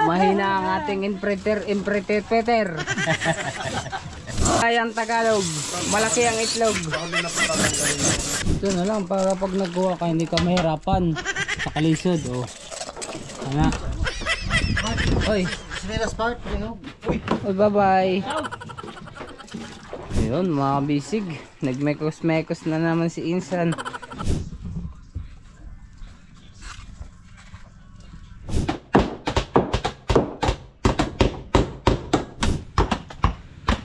Mahina ang ating impreter. Ay ang Tagalog, malaki ang itlog. Ito na lang para pag nagkuha ka hindi ka mahirapan sa kalisod. Oh. Ano? Oy. Oy, bye-bye. Ayun, mga bisig. Nagmekos-mekos na naman si Insan.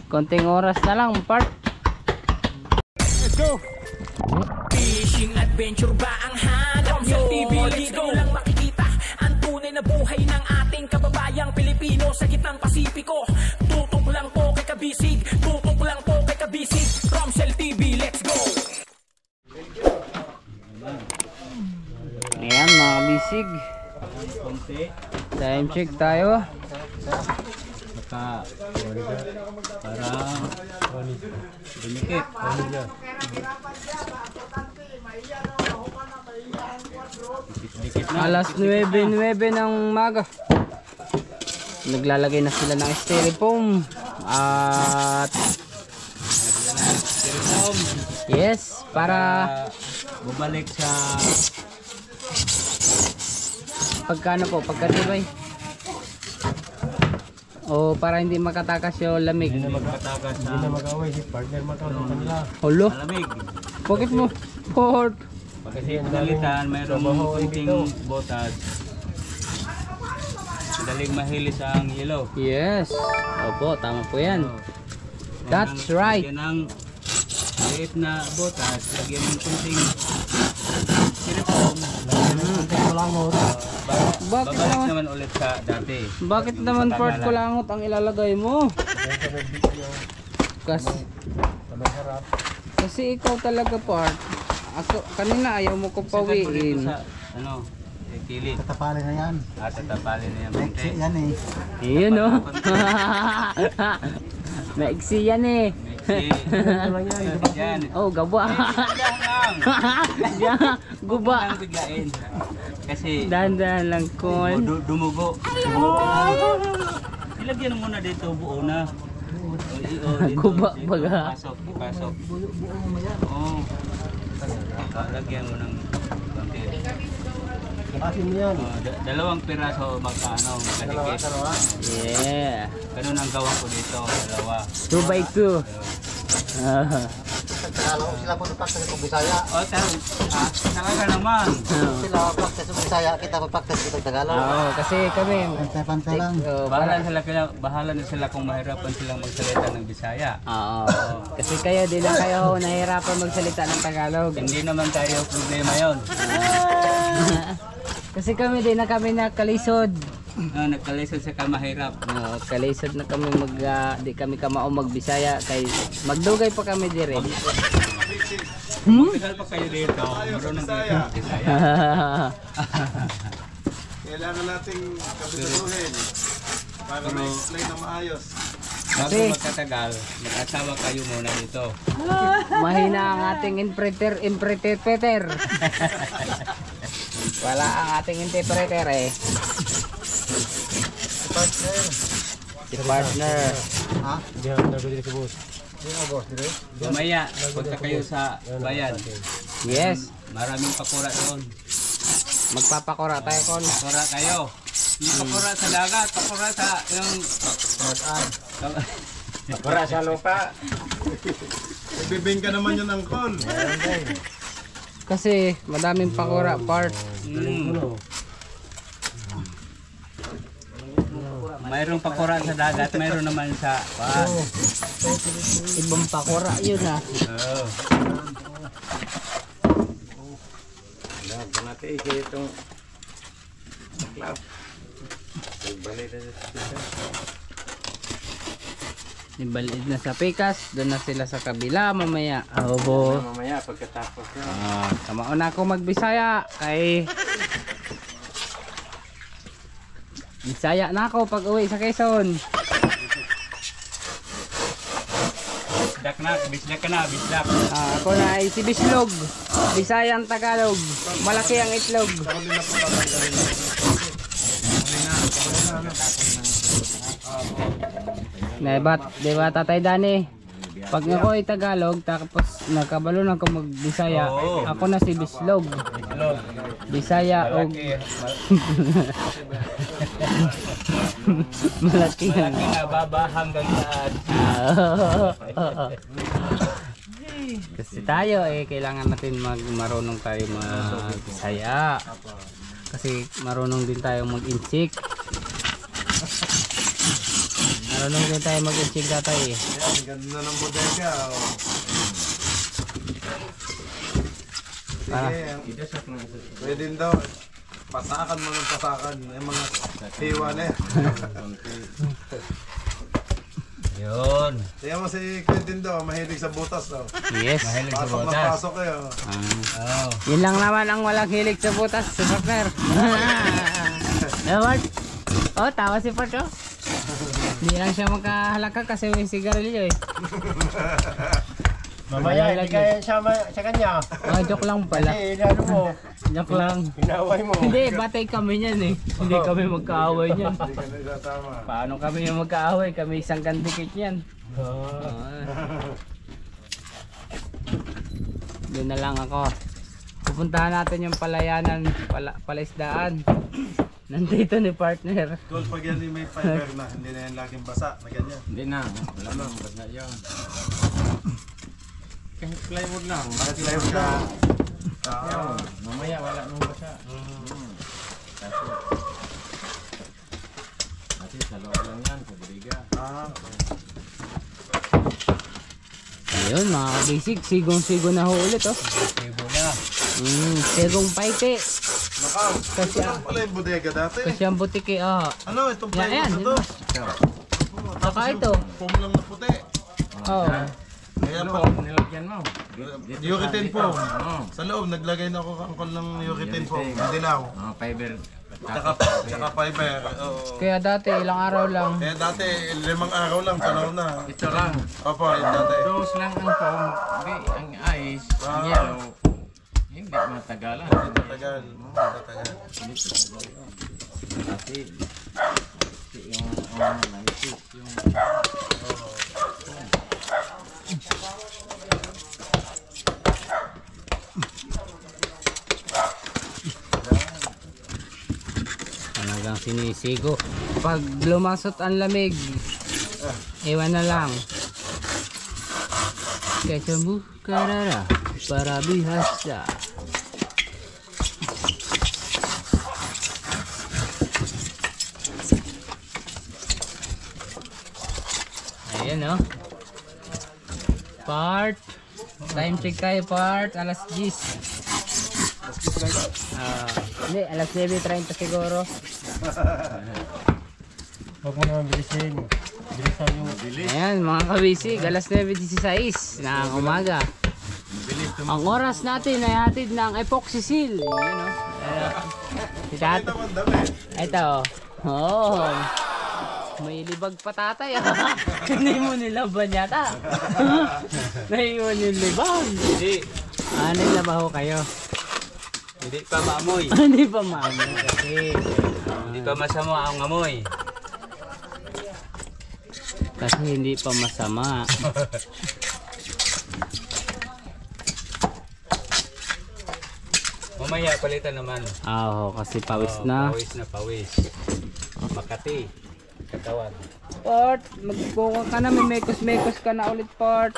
Konting oras na lang, part. Let's go! Fishing adventure ba ang hanap nyo? TV, let's go! Lang makikita ang tunay na buhay ng ating kababayang Pilipino sa gitnang Pasipiko. Tutok lang po kay Kabisig, tutok lang po kay Kabisig. Romsel TV, let's go! Ayan mga kabisig. Time check tayo. Para dumikit. Alas 9:09 ng umaga. Naglalagay na sila ng styrofoam. At yes, para bumalik sa pagkano po, pagkatibay. O para hindi makatakas yung lamig. Hindi na magkatakas na. Hindi na mag-away si partner magkakaroon kanila. Holo? Lamig. Bakit mo? Port. Kasi dalitan, mayroong kunting botas. Daling mahilis ang yellow. Yes. Opo, tama po yan. That's right. Lagyan ng liit na botas. Lagyan ng kunting styrofoam. Bakit Babalik naman? naman ulit sa dati. Bakit naman port kulangot ang ilalagay mo? Kasi ikaw talaga part. Ako, kanina ayaw mo ko pawiin. Ano? Kilid. Tatapalin na yan. Tatapalin na yan. Maiksi yan eh. Iyon o. Maiksi yan eh. Yan. Oh, gaba. Guba. Ang biglain. Kasi Dahan-dahan lang ko. dumugo. Ilagyan mo muna dito buo na. Guba baga. Ipasok. Oo. Lagyan mo ng konti. Asin mo yan. Dalawang piraso magkaano, magkadikit. Yeah. Ganun ang gawa ko dito, dalawa. 2x2. Tagalog sila po practice sa Bisaya. O, talaga naman. Sila practice sa Bisaya, kita practice sa Tagalog. Oo, kasi kami. Pantay-pantay lang. Bahala na sila kung mahirapan silang magsalita ng Bisaya. Oo. Kasi kayo, di lang kayo nahihirapan magsalita ng Tagalog. Hindi naman tayo problema yon. Kasi kami, di na kami nakalisod. Nagkalisod sa kamahirap. Kalisod na kami di kami kamao magbisaya kay magdugay pa kami dire. Tagal pa kayo dito, marunong kayo ng Bisaya. Kailangan nating kabisuhin para ma-explain na maayos. Bago magkatagal, mag-asawa kayo muna dito. Mahina ang ating impreter. Wala ang ating interpreter eh. Si partner. Ha? Diyan na dito si boss. Mamaya, punta kayo sa bayan. Yes. Maraming pakura doon. Magpapakura tayo kon. Pakura kayo. Hindi pakura sa dagat, pakura sa yung pakura sa lupa. Bibing ka naman yun ang kon. Kasi madaming pakura part. Mayroong pakura sa dagat, mayroon naman sa Ibang pakura yun ah. Oo. Ibalid na sa pikas, doon na sila sa kabila mamaya. Obo. Mamaya pagkatapos na. Kamao na ako magbisaya kay Bisaya na ako pag uwi sa Quezon. Bisdak ka na, bisdak. Ako na ay si Bislog. Bisayang Tagalog. Malaki ang itlog. Diba Tatay Dani? Pag ako ay Tagalog, tapos nagkabalo na ako mag-Bisaya, ako na si Bislog. Bisaya o malaki yan. Baba hanggang saan. Kasi tayo kailangan natin marunong tayo mag-Bisaya. Kasi marunong din tayo mag-insik. Marunong din tayo mag-insik Tatay. Ang ganda ng bodega. Sige, pwede din daw. Pasakan mo ng pasakan. Yung mga hiwa na yan. Yun. Tingnan mo si Quentin daw, mahilig sa butas daw. Yes. Mahilig sa Pasok na botas. pasok kayo. Yun lang naman ang walang hilig sa butas, si partner. Part? Oh, tawa si Part oh. Hindi lang siya makahalaka kasi may sigarilyo eh. Mamaya, hindi kaya sa kanya. Oh, joke lang pala. Eh, ano mo? Joke lang. Pinaway mo. Hindi, batay kami niyan eh. Hindi kami magkaaway niyan. Hindi ka nagtatama. Paano kami yung magkaaway? Kami isang kandikit niyan. Doon na lang ako. Pupuntahan natin yung palayanan, palaisdaan. Nandito ni partner. Tol, pag yan may fiber na, hindi na yan laging basa na ganyan. Hindi na. Wala nang basta yun. Kahit plywood lang. Bakit live ka? Mamaya wala nang basa. Kasi sa loob lang yan. Sa buriga. Ayun mga kabisig, sigong-sigo na ho ulit oh. Sibo na. Sigong paite. Nakaw, Kasi ito pala yung bodega dati. Kasi ang butiki Ano, itong Yan, plywood yan, na to? Saka ito. Foam lang na puti. Oh. Kaya pa, Nilagyan mo. Uritin foam. Sa loob, naglagay na ako kangkol ng uritin foam. Dilaw. Fiber. Tsaka fiber. Oo. Kaya dati ilang araw lang. Kaya dati, 5 araw lang, tanaw na. Ito lang. Opo, yung dati. Dos lang ang foam. Hindi, ang ice. Ang yellow. Hindi matagalan. Tagal. Tagal. Kasi yung lansis, yung Talagang sinisigo. Pag lumasot ang lamig, ewan na lang. Kacamu karara para bihasa. Ayan oh. Part. Time check tayo part. Alas 10. Hindi, alas 9:30 siguro. Huwag mo naman bilisin. Bilisan yung Ayan mga kabisig, alas 9:16 ng umaga. Ang oras natin ay hatid ng epoxy seal. Yun o. Si Ito Tatay. ang dami. Ito. Oh. May libag pa tatay. Hindi mo nilaban yata. Naiwan yung libag. hindi. Ano yung labaho kayo? Hindi pa maamoy. Hindi pa maamoy kasi. Hindi pa masama ang amoy. Kasi hindi pa masama. Mamaya palitan naman. Oo, kasi pawis na. Pawis na pawis. Makati. Katawan. Part, magbuka ka na, may mekos-mekos ka na ulit, Part.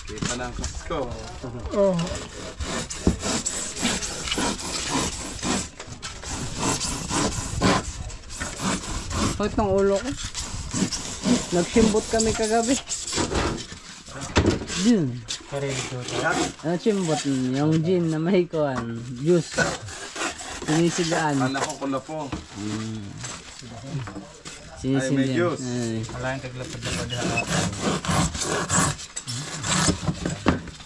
Kita na ang kasko. Hoy, ng ulo ko. Nagsimbot kami kagabi. Gin. Ano simbot? Yung gin na may kuhan. Juice. Sinisigaan. Kala ko kula po. Sinisigaan. Ay, may juice. Ay. Wala yung taglapad-lapad ha.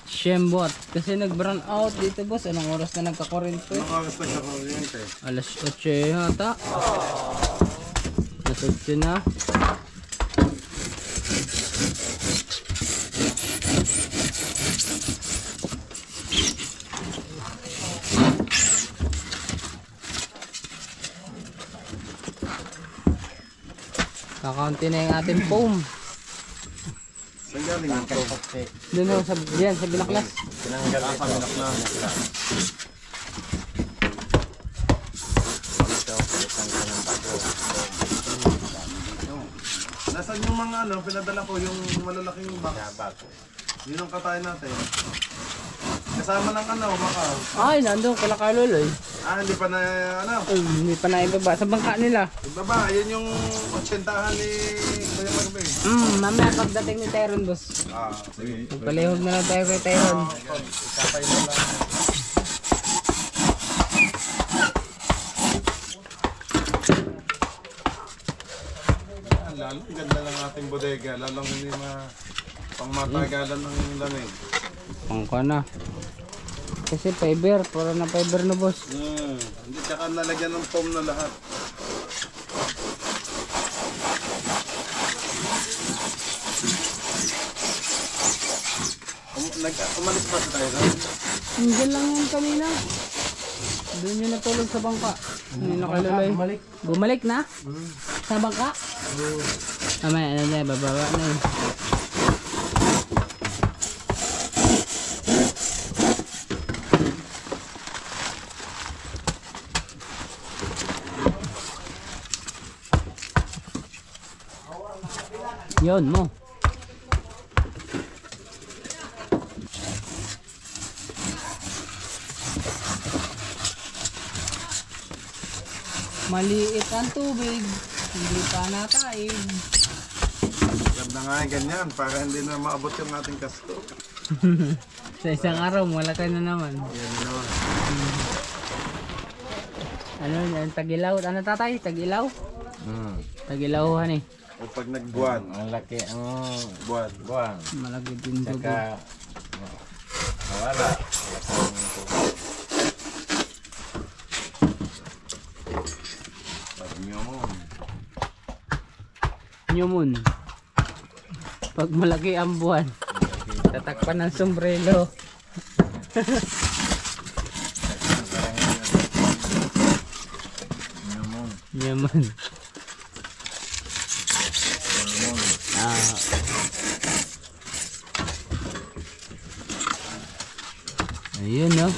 Simbot. Kasi nag-brown out dito, boss. Anong oras na nagkakurento? Anong oras na sa kuryente? Alas 8 yata. Alas 8 na. Kakaunti na yung ating foam. Saan galing ang to? Doon o, diyan, sa binaklas. Tinanggal ito. Nasaan yung mga ano, pinadala ko yung malalaking box. Yun ang katayin natin. Kasama ng ano, baka. Ay, nandun, kala Carlol eh. Hindi pa na, ano. Hindi pa na ibaba. Sa bangka nila. Ibaba, yun yung 80 ni Kuya Magbe. Mamaya pagdating ni Tyron, boss. Sige. Magpalihog na lang tayo kay Tyron. Ikapay mo lang. Lalo, ganda lang ating bodega. Lalong hindi pangmatagalan ng lamig. Pangka na. Kasi fiber, puro na fiber na, boss. Hindi tsaka nalagyan ng foam na lahat. Umalis pa sa tayo. Diyan lang yan kanina. Doon yung natulog sa bangka. Hindi na kalulay. Bumalik na? Sa bangka? Mamaya, ano na, bababa na eh. Yun mo. Maliit ang tubig, hindi pa nakain. Ganda nga ganyan para hindi na maabot yung ating kasto. Sa isang araw, malaki na naman. Yan naman. Ano yan, tagilaw? Ano tatay? Tagilaw? Tagilawan eh. O pag nagbuwan, Ang laki ang buwan. buwan. Malaki din tubig. Saka wala. Pag nyomon. Nyumon. Pag malaki ang buwan, tatakpan ng sombrero. Nyumon. Ayun no.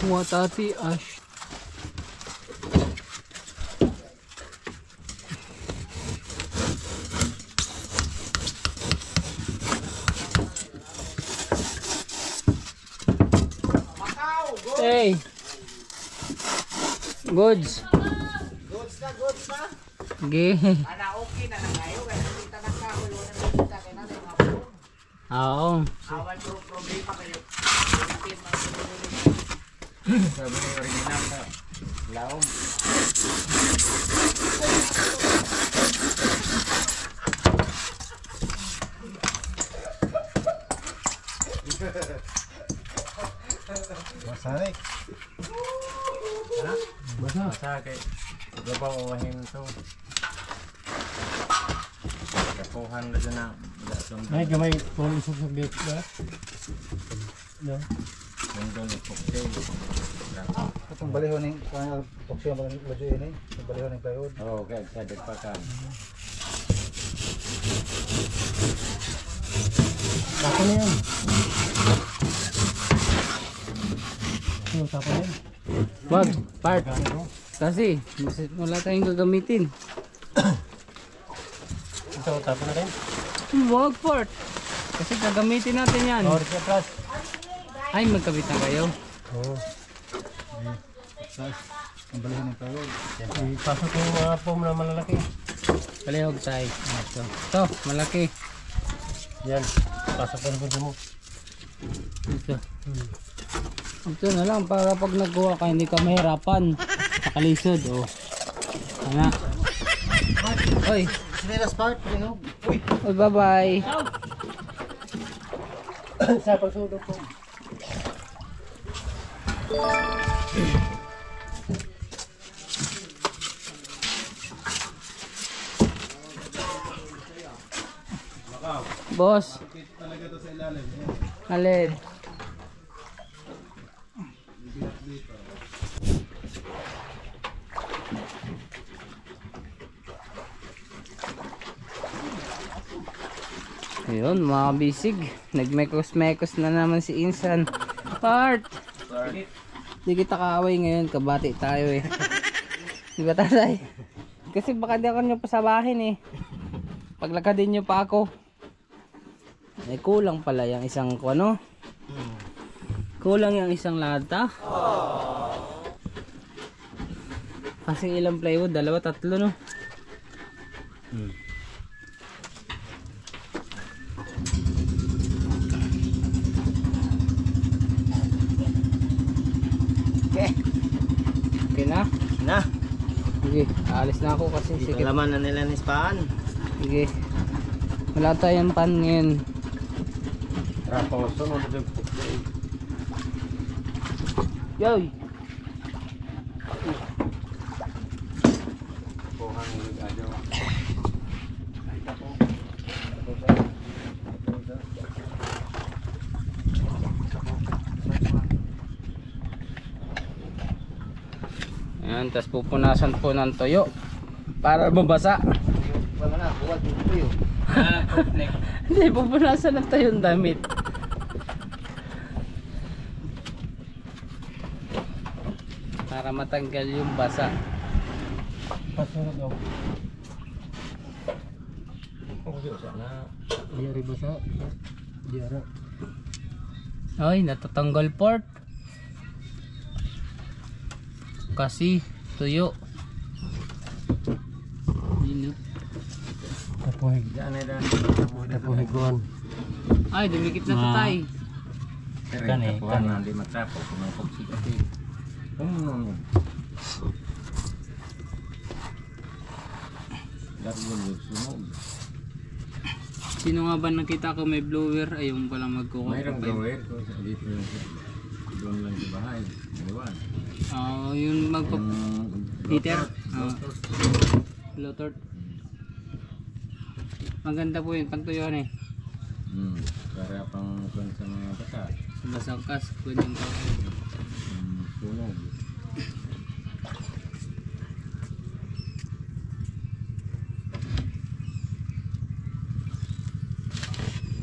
Watati ash. Hey. Goods. Goods na. Ge. Ana okay na ngayo kay kita nagkahulo na kita kay natin mga po. Oo. Awan problema kayo. Sabi ni original na laom. Masarik. Basa kay gabaw wahin to. Kapuhan na dyan na. Ay, gamay. Kung isog sa bit ba? No? Yung doon cocktail. Itong baliho ng toksyo ang ladyo ini, itong baliho ng plywood. Oo, kaya sabi pa ka. Tako na yan. Ano, tako na yan? Wag, part. Kasi wala tayong gagamitin. Ito, tako na rin. Wag, part. Kasi gagamitin natin yan. Oh, rin plus. Ay, magkabit na kayo. Oo. Ang baliho ng plywood. Ipasok yung mga foam na malalaki. Palihog tayo. Ito, malaki. Yan. Pasok ka na mo. Ito. Ito na lang para pag nagkuha ka hindi ka mahirapan. Nakalisod, oh. Ano? Oy. Sinilas part, baliho. Uy! Oy, bye-bye. Sa pagsudo po. Boss. Alin? Ayun, mga bisig. Nagmekos-mekos na naman si Insan. Part! Di kita kaaway ngayon, kabati tayo eh. Di ba tatay? Kasi baka di ako nyo pasabahin eh. Paglakadin nyo pa ako. Eh kulang pala yung isang ano. Kulang yung isang lata. Kasi ilang plywood? 2, 3 no? Okay na? Na, Sige, aalis na ako kasi sige. laman na nila ni Spaan. Sige. Wala tayong pan ngayon. Rapos, sunod din. Yoy! Ayan, tapos pupunasan po ng toyo para mabasa. Wala na, buwag yung tuyo. Hindi, pupunasan ng toyo yung damit. Para matanggal yung basa. Pasunod daw. Sana diyari basa. Diyara. Ay, natatanggal part. Kasi tuyo. Yun, no? Tapuhig. Diyan ay Tapuhig kuhan. Ay, dumikit na tatay. Kani, kani di matrapo kung ang pagsikati. Ano? Darlo sunog. Sino nga ba nakita ko may blower? Ay, yung palang magkukuha. Mayroong gawin ko sa dito lang doon lang sa bahay. Dalawan. Yung magpa... Heater? Blowtorch. Maganda po yun, pagtuyuan eh. Para pang kung sa mga basa. Basang kas, kunyang kapo. Sunog.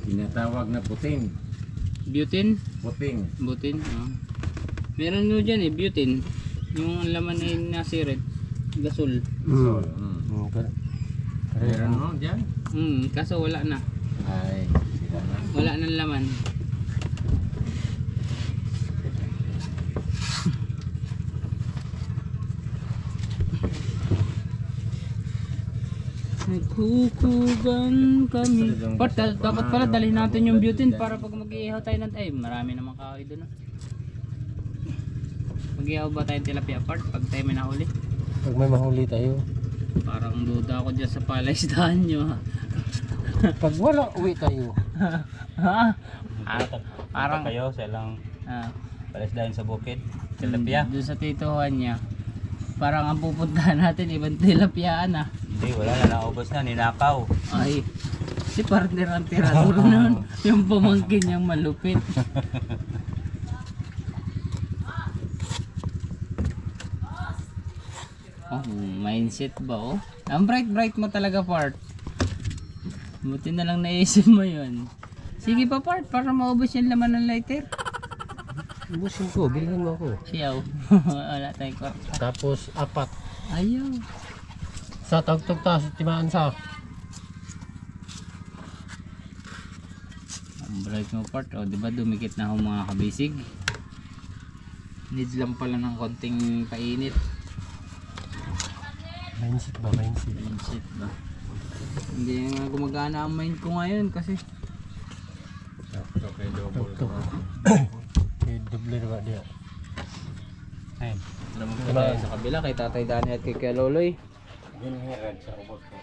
Tinatawag na puting. Butane? Puting. Butane? Meron nyo dyan eh, butane. Yung laman ay nasirit. Gasol. Meron mo dyan? Kaso wala na. Ay, sila na. Wala nang laman. Nagkukugan kami. Part, dapat pala dalhin natin yung butane para pag mag-iihaw tayo ng ay marami namang kahoy doon. Mag-iihaw ba tayong tilapia part pag tayo may nahuli? Pag may mahuli tayo. Parang duda ako dyan sa palaisdaan nyo. Pag wala, uwi tayo. Ha? Parang kayo sa ilang palaisdaan sa bukid, tilapia. Doon sa tituhan niya. Parang ang pupuntahan natin ibang tilapiyaan ah. Hindi, wala na, naubos na, ninakaw. Ay, si partner ang tirador nun. Yung pamangkin niyang malupit. Oh, mindset ba oh? Ang bright mo talaga part. Buti na lang naisip mo yun. Sige pa part, para maubos yung laman ng lighter. Ubusin ko, bilhin mo ako. Siyaw. Wala tayong kwarta. Tapos 4. Ayaw. Sa tagtog ta sa timaan sa. Ang bright mo part, oh, di ba dumikit na ako mga kabisig? Needs lang pala ng konting painit. Mindset ba? Mindset. Mindset ba? Hindi nga gumagana ang mind ko ngayon kasi Okay, double. Doble na ba diya? ay, alam mo ba tayo sa kabila kay Tatay Dani at kay Kuya Loloy. Yun hirad sa ubot ko.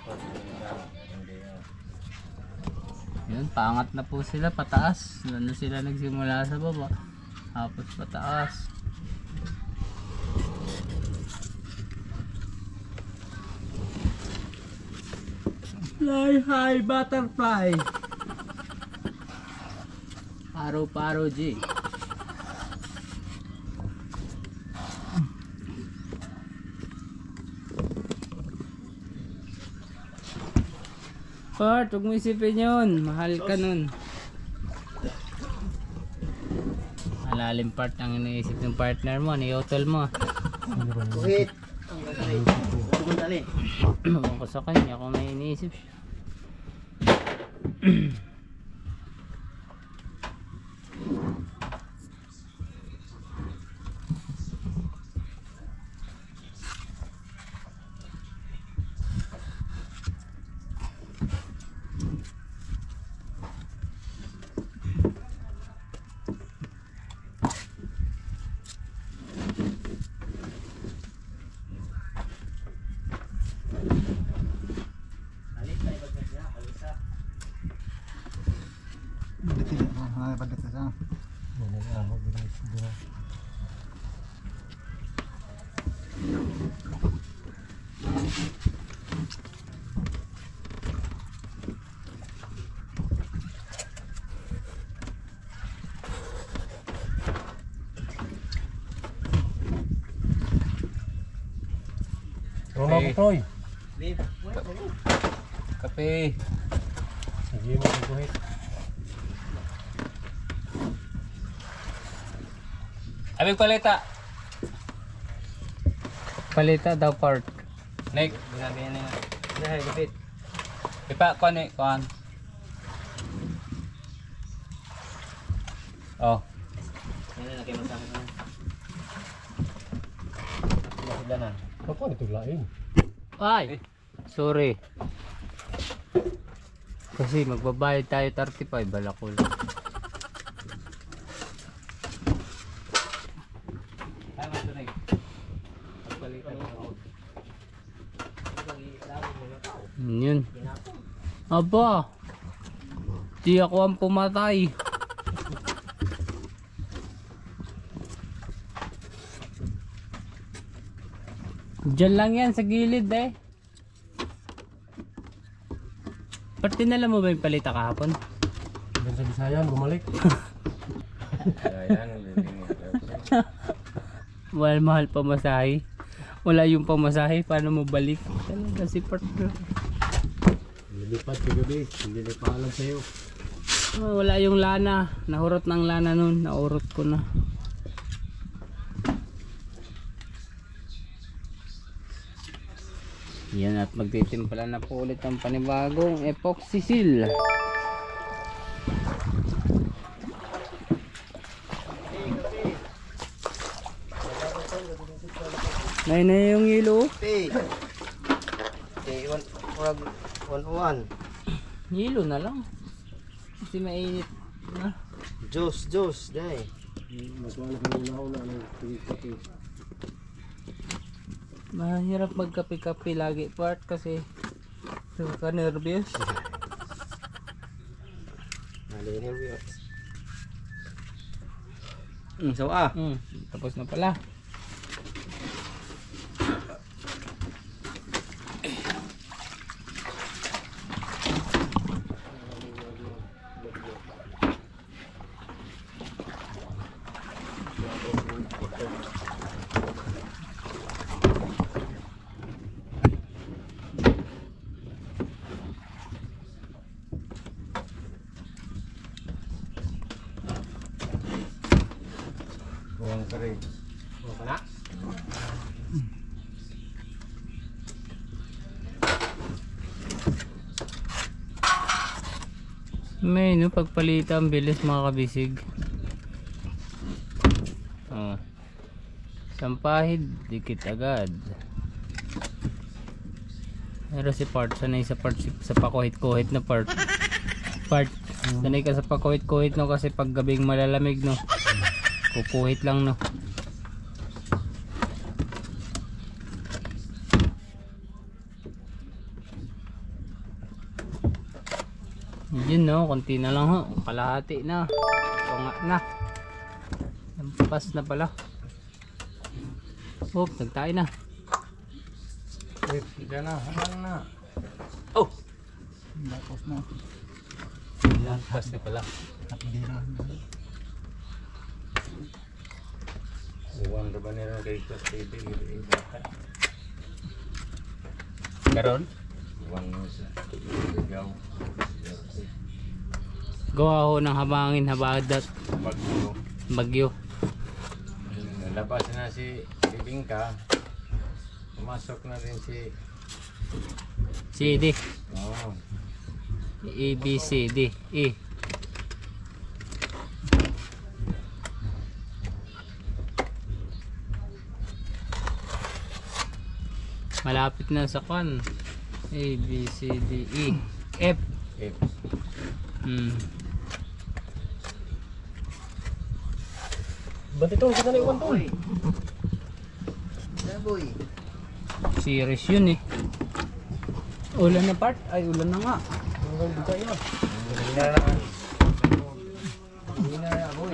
Yun, paangat na po sila pataas. Doon na sila nagsimula sa baba. Tapos pataas. Fly high butterfly. Paro G. Part, huwag mo isipin yun. Mahal ka nun. Malalim part ang iniisip ng partner mo, ni-utol mo. Kuhit. Ewan ko sa kanya kung may iniisip siya. Rono ko, Troy. Kape. Sige mo ang kuhit. Abig palita. Palita daw part. Nick, grabe na yun. Dahil gupit. Ipa, kuhan eh, kuhan. Oh. Ako nito lain. Ay! Sorry. Kasi magbabayad tayo 35, balakol. Yun. Aba! Di ako ang pumatay. Diyan lang yan sa gilid eh. Pati nala mo ba yung palita kahapon? Diyan sa Bisayan, bumalik. Well, mahal pamasahe. Wala yung pamasahe, paano mo balik? Talaga si partner. Lilipat ka gabi, hindi na paalam sa'yo. Oh, wala yung lana. Nahurot ng lana nun. Naurot ko na. Yan, at magtitimpla na po ulit ang panibagong epoxy seal. Na yung hilo. Hey. Hey, 101. Hilo na lang. Kasi mainit na. Juice, dai. Magwala ka ng nauna ng tigil-kapi. Mahirap magkape-kape lagi part kasi nervous. Nervous. So tapos na pala. Buwang ka rin. Buwang ka na? May no, pagpalita ang bilis mga kabisig. Sampahid, dikit agad. Pero si part, sanay sa part, sa pakuhit-kuhit na part. Sanay ka sa pakuhit-kuhit no, kasi pag gabing malalamig no, kukuhit lang no. Yun no, konti na lang ho. Kalahati na. Tunga na. Lampas na pala. Oh, nagtayo na. Diyan na, hanggang na. Oh! Tapos na. Lampas na pala. Hindi na. Uwan na ba nila kay Class TV? Karon? Uwan mo sa Ligaw. Gawa ho ng habangin, habadat, Bagyo. bagyo. Nalabas na si Bingka. Pumasok na rin si... CD. Oo. A, B, C, D, E. Malapit na sa kwan. A, B, C, D, E, F. F. Ba't ito? Saan na iwan to? Series yun eh. Ulan na part? Ay, ulan na nga. Hanggang buka yan.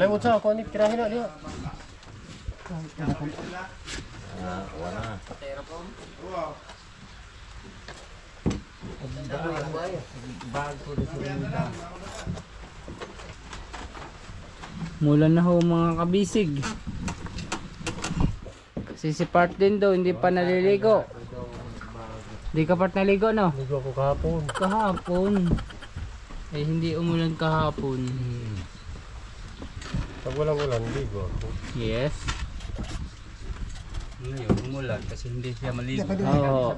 Lemot sa ako, anip, tirahin na niya. Wala na. Mulan na ho mga kabisig. Kasi si part din daw, hindi pa naliligo. Hindi ka part naligo no? Ligo ako kahapon. Kahapon. Eh hindi umulan kahapon. Pag walang ulan, ligo ako. Yes. Ngayon, umulan kasi hindi siya maligo. Oo.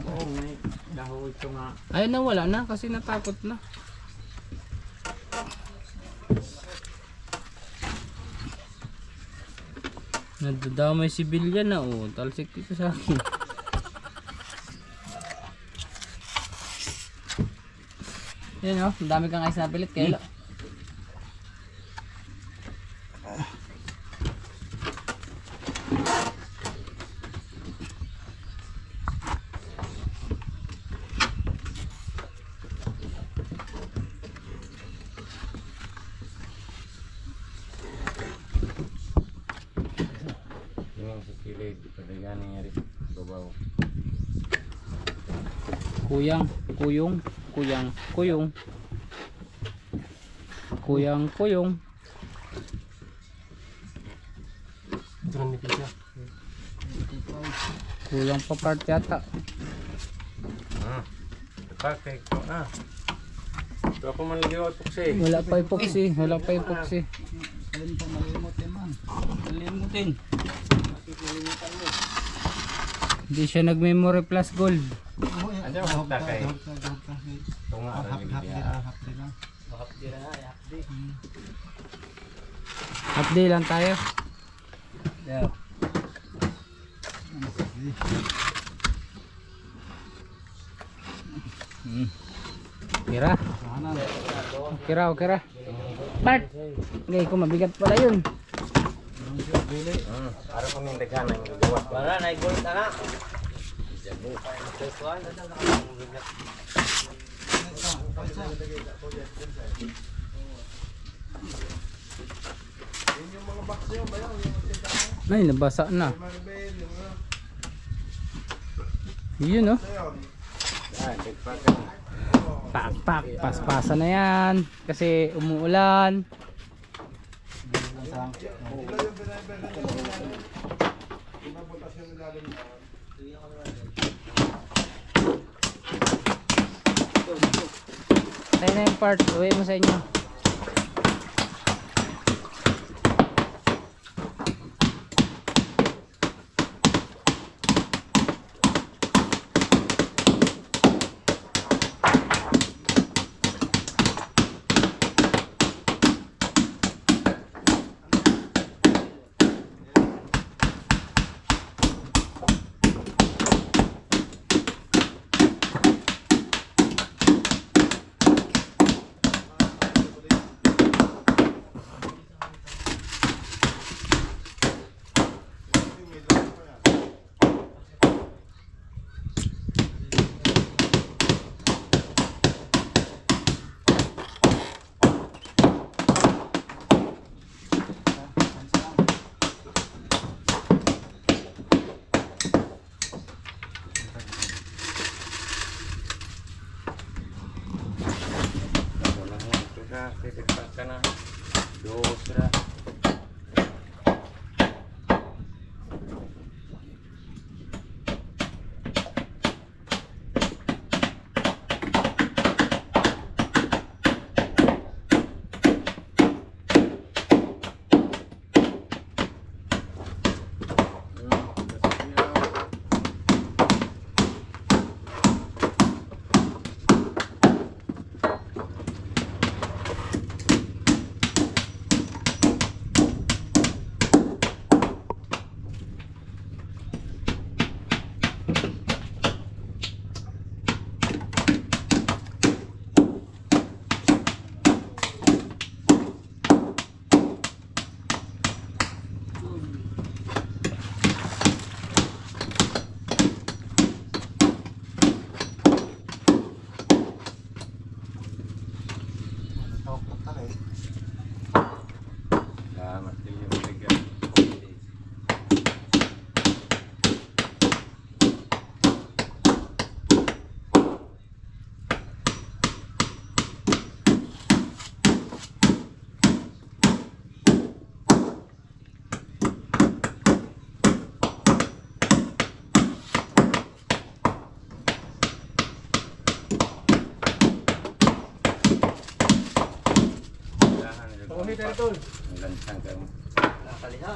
Dahil ito nga. Ay nawala na kasi natakot na. Nadadamay si Bilya na oh. Talsik dito sa akin. Yan oh. Ang dami kang ice na pilit. Kaya Yung sa kilid. Padagan niya rin. Babaw. kuyang, kuyong, kuyang, kuyong. Kuyang, kuyong. Ito na nipis niya. Kulang pa part yata. Pakay ko na. Ito ako man lagi ako kasi. Wala pa epoxy. Wala pa epoxy. Kalimutin. Hindi siya nag-memory plus gold. Ano ang takay? Ito nga. Half day lang tayo. Yeah. Kira. Kira, kira. Bart! Gay ko, mabigat pala yun. Para kung hindi ka nang gawa. Para na igol na na. Ay, nabasa na. Yun oh. Pak, pak, paspasa na yan. Kasi umuulan. Tayo na yung part. Uwi mo sa inyo. Nagkakak ka na. Dos ra. Salamat din yung bigyan. Ang lansang ka mo. Nakaliha.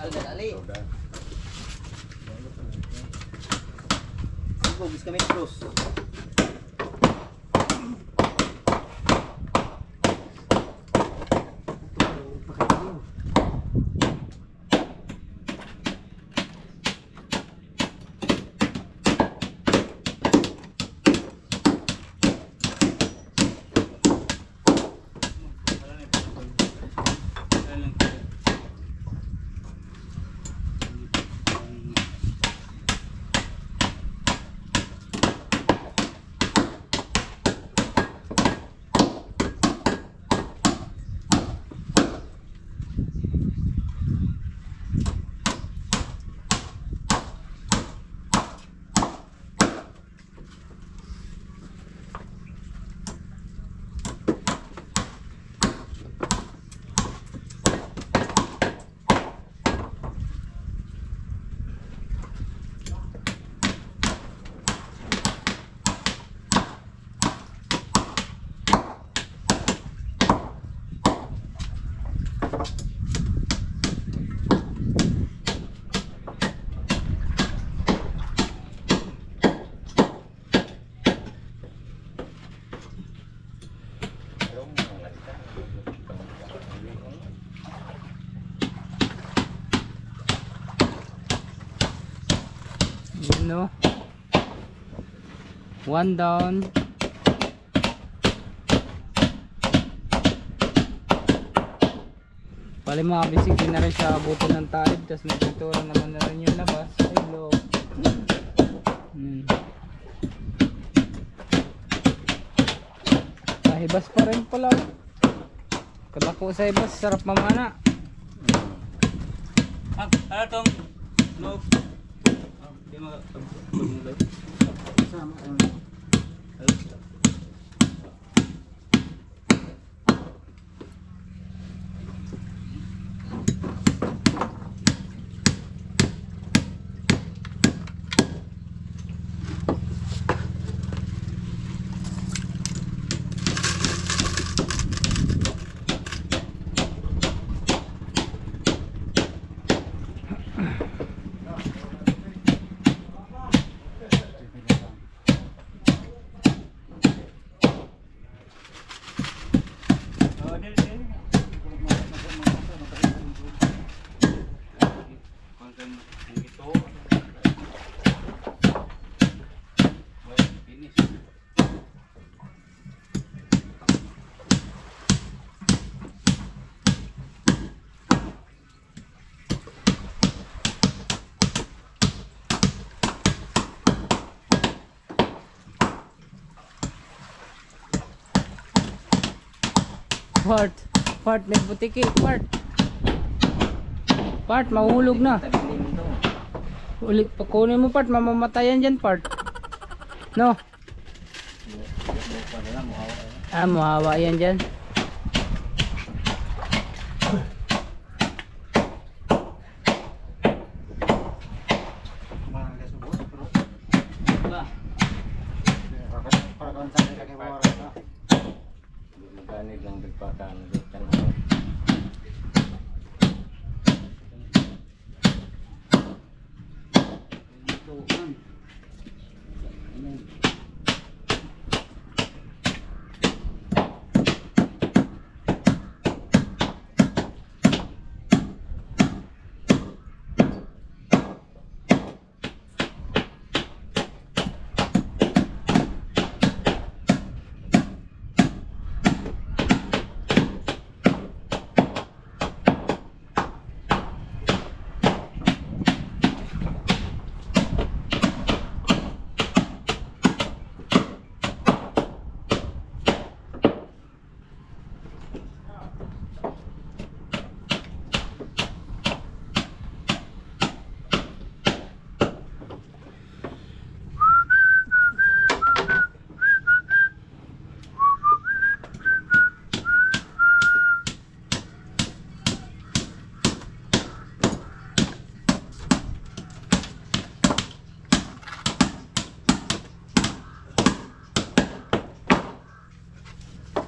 Dali. Bugis kami cross. Yun no. One down. Pali mga bisig din na rin siya abutan ng taib. Tapos may pintura naman na rin yung labas. Ay loob. Hibas pa rin pala. Kalako sa hibas. Sarap mamana. Ano tong loob? Hindi mag-pagmulay. Part, may butiki, part, mahulog na. Ulit, pakunin mo part, mamamatayan dyan part. No? Mahawa yan dyan. Magkanid lang nagpakaan.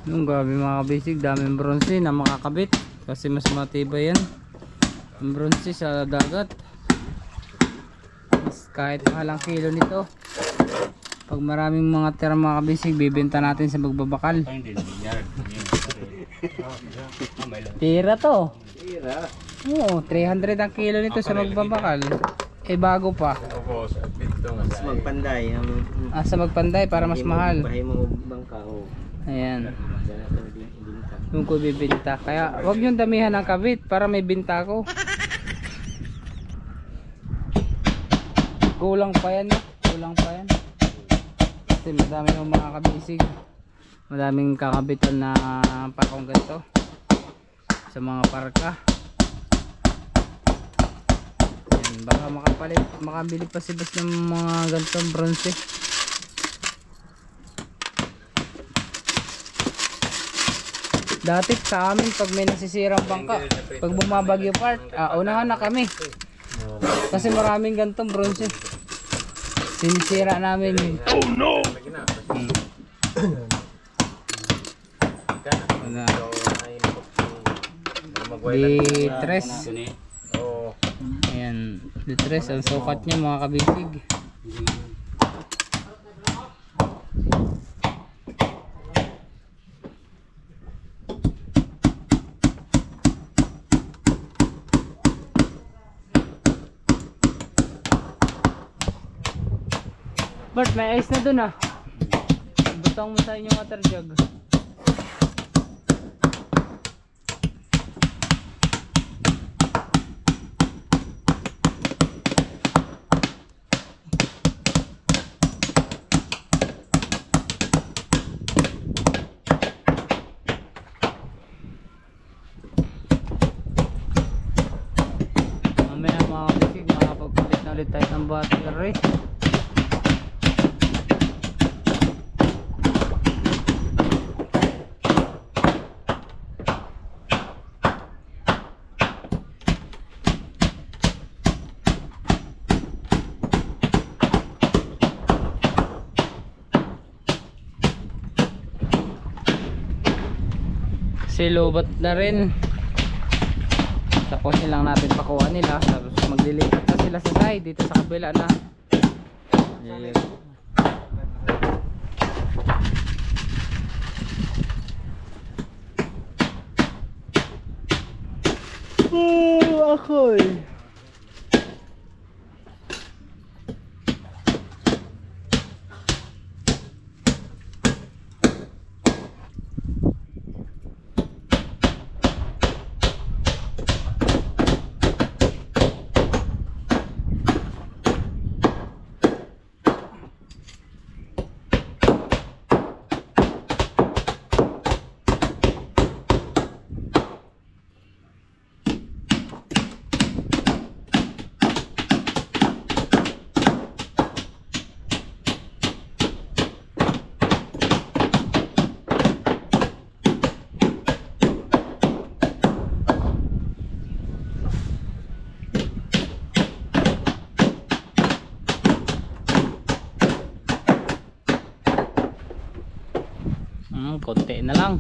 Yung grabe mga kabisig, daming bronze na makakabit kasi mas matibay yan ang bronze sa dagat. Mas kahit mahalang kilo nito, pag maraming mga tira mga kabisig, bibenta natin sa magbabakal. Tira to. Oo, 300 ang kilo nito sa magbabakal. Eh bago pa. Mas magpanday. Sa magpanday para mas mahal. Bahay mo bangka. Ayan. Yung ko bibenta. Kaya wag yung damihan ng kabit para may binta ko. Kulang pa yan eh. Kulang pa yan. Kasi madami yung mga kabisig. Madaming kakabitan na parkong ganito. Sa mga parka. Ayan, baka makabili pa si boss ng mga ganitong bronze. Dati sa amin pag may nasisirang bangka, pag bumabagyo part, unahan na kami. Kasi maraming gantong bronze. Sinisira namin. Oh no! Di-tres. Ayan, di-tres ang sukat niya mga kabisig. Bert, may ice na dun ah. Butang mo sa inyong water jug. Mamaya mga kabisig, makapagpalit na ulit tayo ng battery. Silubat na rin. Tapos lang natin pakuha nila. Tapos maglilipat na sila sa side dito sa kabila na. Ako'y Konti na lang.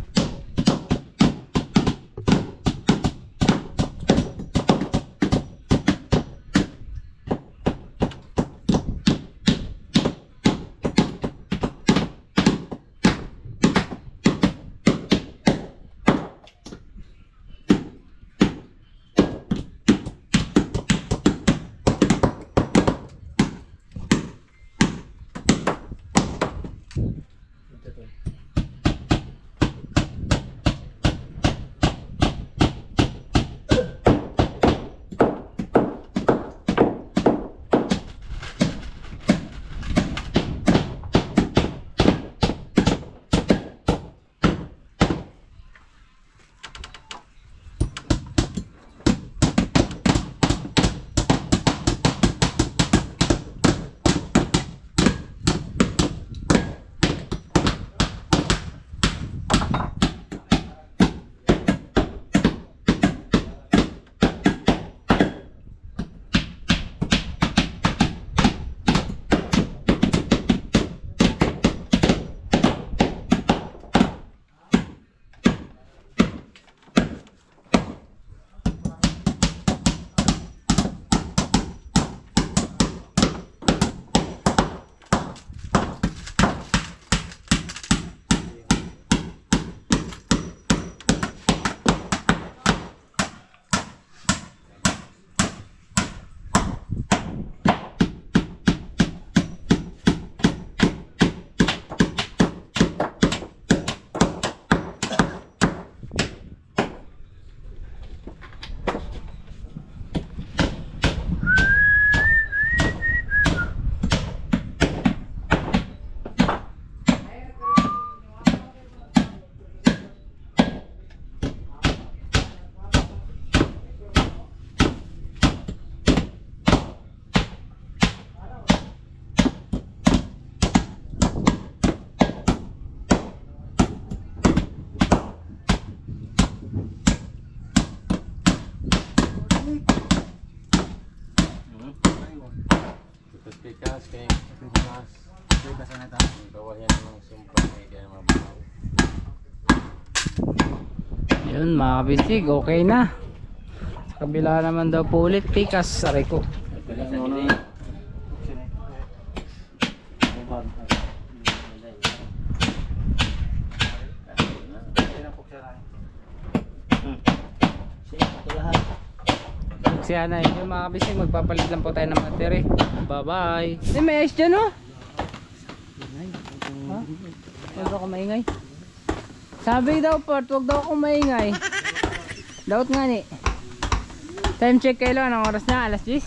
Pikas kay Pikas. Pikas na ta. Bawa yan ng sumpah kay kaya mabaw. Yun mga kabisig, okay na. Sa kabila naman daw po ulit, pikas, saray ko. Siya na yun mga kabisig, magpapalit lang po tayo ng battery. Bye bye. May ice dyan oh. Ha? Huwag ako maingay. Sabi daw Port, huwag daw akong maingay. Daot nga ni. Time check kayo lang, anong oras na? Alas 10?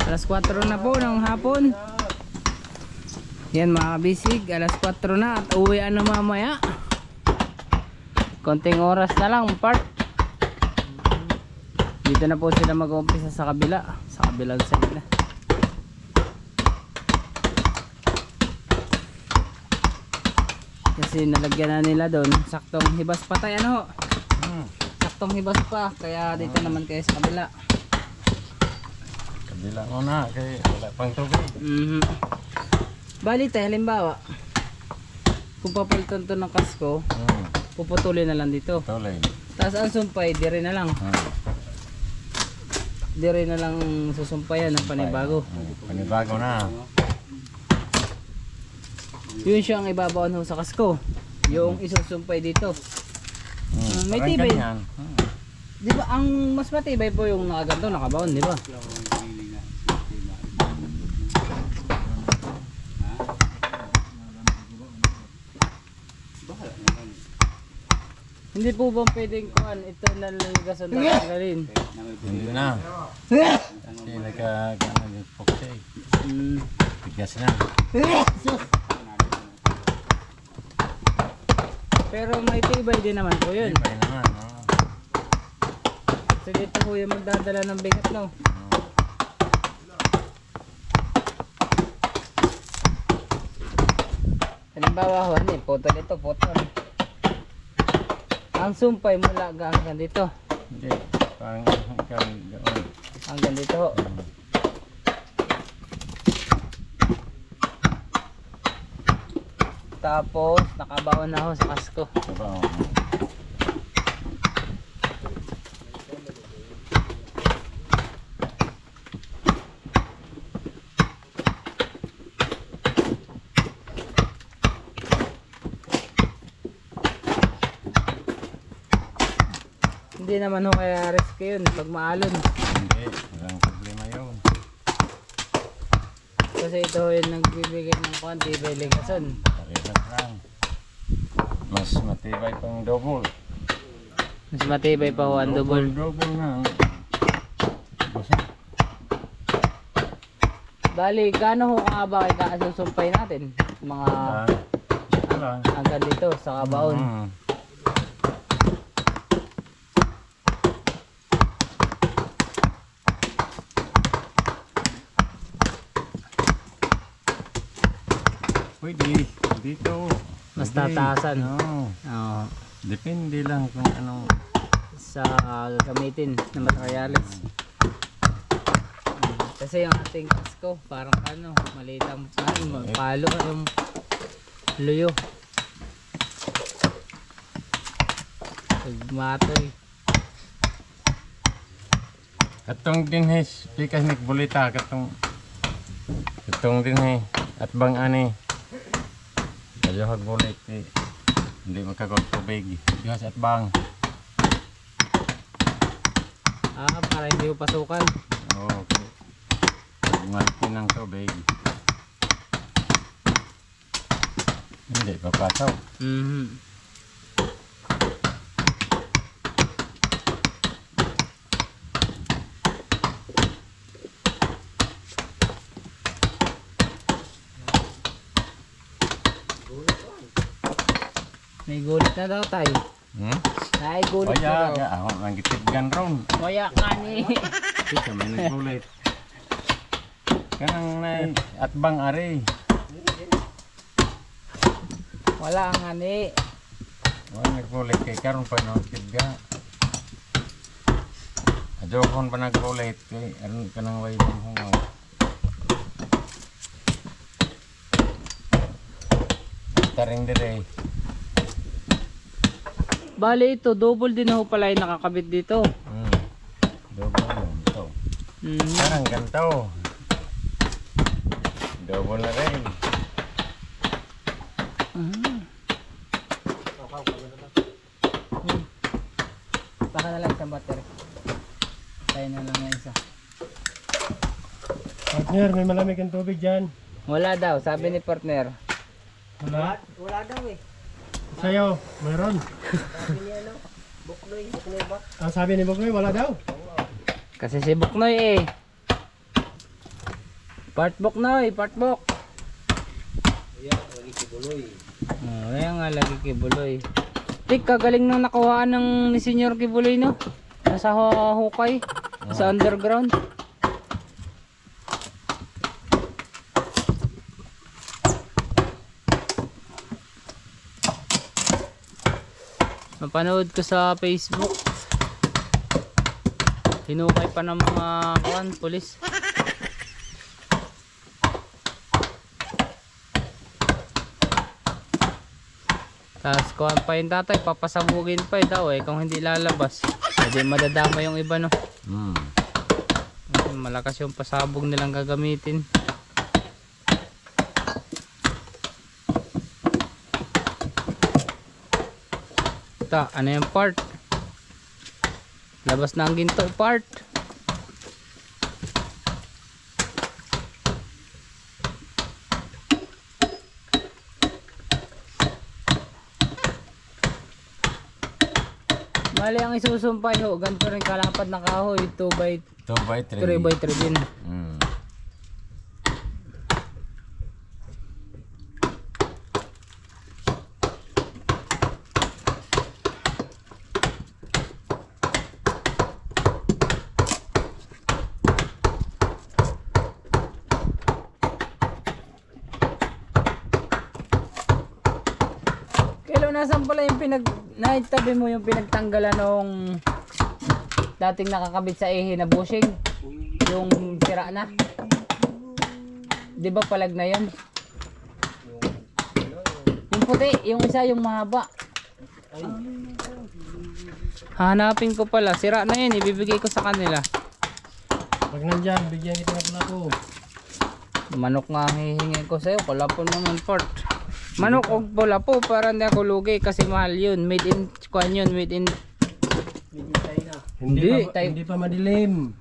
Alas 4 na po ng hapon. Yan mga kabisig, alas 4 na at uwian na mamaya. Konting oras na lang Part. Dito na po sila mag-uumpisa sa kabila. Sa kabilang side na. Kasi nalagyan na nila doon. Saktong hibas pa tayo ano ho. Saktong hibas pa. Kaya dito naman kayo sa kabila. Kabila mo na kay wala pang tubig. Bali tayo halimbawa. Kung papalitan to ng kasko, puputulin na lang dito. Tuloy. Tapos ang sumpay, dire na lang. Dire na lang susumpayan ng panibago. Panibago na. Yun siyang ibabaon ho sa kasko. Yung isusumpay dito. May Parang tibay. ganyan. Di ba ang mas matibay po yung nakaganto, nakabaon, di ba? Hindi po ba pwedeng kuhan ito na laligasan na tanggalin? Hindi na. Kasi nagkagana yung poksay. Bigas na. Pero may tibay din naman po yun. Ibay naman. So dito po yung magdadala ng bigat, no? Halimbawa ho, putol ito, putol. Ang sumpay mula hanggang dito. Hindi. Parang hanggang doon. Hanggang dito ho. Tapos nakabaon na ako sa kasko. Diba? Hindi naman ho kaya risk yun pag maalon. Hindi, walang problema yun. Kasi ito yung nagbibigay ng pantibay ligason. Parehas lang. Mas matibay pang double. Mas matibay pa ho ang double. Double na. Basta. Bali, gaano ho kaaba kaya kasusumpay natin? Mga Ito lang. hanggang dito sa kabaon. Mm. Pwede. Dito. Mas Pwede. tataasan. Oo. Oo. Depende lang kung anong Sa gamitin na materials. Kasi yung ating kasko parang ano, maliit ang palo yung luyo. Pagmatoy. katong dinhes pikas nik bulita katong dinhe at bang ani kayo hagbulit hindi makagod tubig bihas at bang Para hindi mo pasukan. okay malaki ng tubig hindi papasaw May gulit na daw tayo. May gulit na kaya daw. ako nang gitipgan ron Kaya kani. di kami nagbulit kanang na at bang ari Wala ang ani. wala nagbulit kay karon pa nang kitga adyo kon pa nagbulit kay aron ka nang way bang hungaw taring dire Bali ito, double din ho pala yung nakakabit dito. double yun ito parang ganito double na rin Baka na lang isang battery. Tayo na lang yung isa. Partner, may malamig ang tubig dyan. Wala daw, sabi ni partner. Wala? Wala daw eh. Sa'yo, mayroon. Sabi niya ano, Buknoy ba? Ang sabi ni Buknoy, wala daw. Kasi si Buknoy eh. Part Buknoy, part Buk. Ayan nga lagi kibuloy. Tik, kagaling nang nakuhaan ng ni Senyor Kibuloy no? Nasa hukay, sa underground. Napanood ko sa Facebook. Hinukay pa ng mga pulis. Tapos kuhan pa yung tatay, papasabugin pa daw eh kung hindi lalabas. Hindi madadama yung iba no. Malakas yung pasabog nilang gagamitin. Ta, ano yung part? Labas na ang ginto part. Bali ang isusumpay ho, ganito rin kalapad na kahoy, 2x3 3x3 din. Kailan nasan pala yung naitabi mo yung pinagtanggalan nung dating nakakabit sa ihi na bushing? Yung sira na? Di ba palag na yun? Yung puti, yung isa yung mahaba. Hanapin ko pala. Sira na yun, ibibigay ko sa kanila. Pag nandyan, bigyan kita ng plato. Manok nga hihingi ko sa'yo. Kulapo naman part. Manok o kulapo para hindi ako lugi kasi mahal yun. Made in, kuhan yun, made in. Hindi, Hindi pa madilim.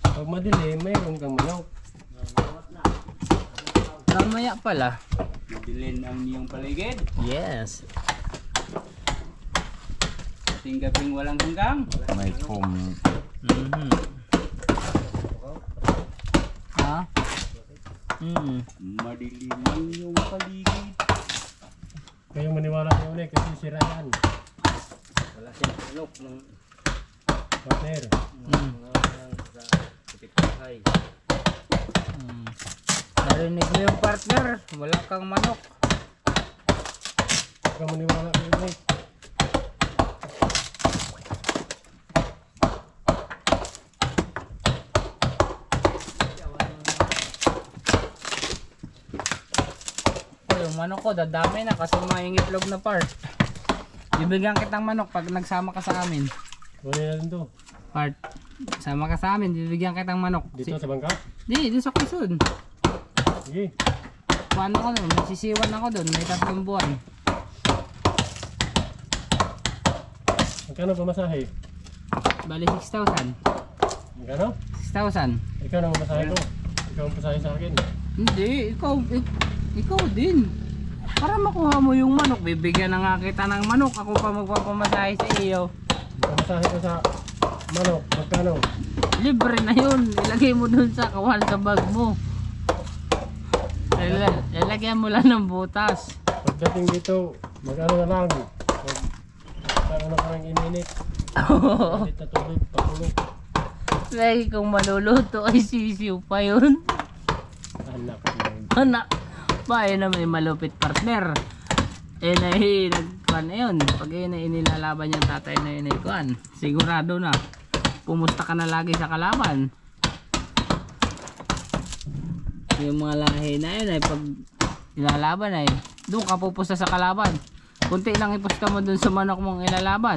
Pag madilim, mayroon kang manok. Mamaya pala. Mabilin ang niyong paligid. Yes. Tinggaping walang hanggang. May foam. Ha? Madilim ang niyong paligid. Kayong maniwala kayo ulit kasi sira yan. Wala siyang manok ng Partner. Narinig mo yung partner. Wala kang manok. Kayong maniwala kayo ulit. Yung manok ko, dadami na kasi maingitlog na part. Bibigyan kitang manok pag nagsama ka sa amin. Kunin na rin to. Part, sama ka sa amin, bibigyan kitang manok. Dito sa bangka? Di, dito sa Quezon. Sige. Paano ko nun? Magsisiwan ako doon, may 3 buwan. Magkano pamasahe? Bali 6,000. Magkano? 6,000. Ikaw na mamasahe ko. Ikaw ang pasahe sa akin. Hindi, ikaw din. Para makuha mo yung manok, bibigyan na nga kita ng manok. Ako pa magpapamasahe sa iyo. Pamasahe ko sa manok. Magkano? Libre na yun. Ilagay mo dun sa kawal sa bag mo. Lalagyan mo lang ng butas. Pagdating dito, mag-ano na lang. Parang parang ininit. Init na tubig, pakulog. Lagi kung maluluto ay sisiw pa yun. Anak mo. Anak, bahay na may malupit partner. Eh na nagkuhan na yun. Pag yun ay inilalaban yung tatay na yun ay kuhan, sigurado na. Pumusta ka na lagi sa kalaban. Yung mga lahi na yun ay pag ilalaban ay doon ka pupusta sa kalaban. Kunti lang ipusta mo dun sa manok mong ilalaban.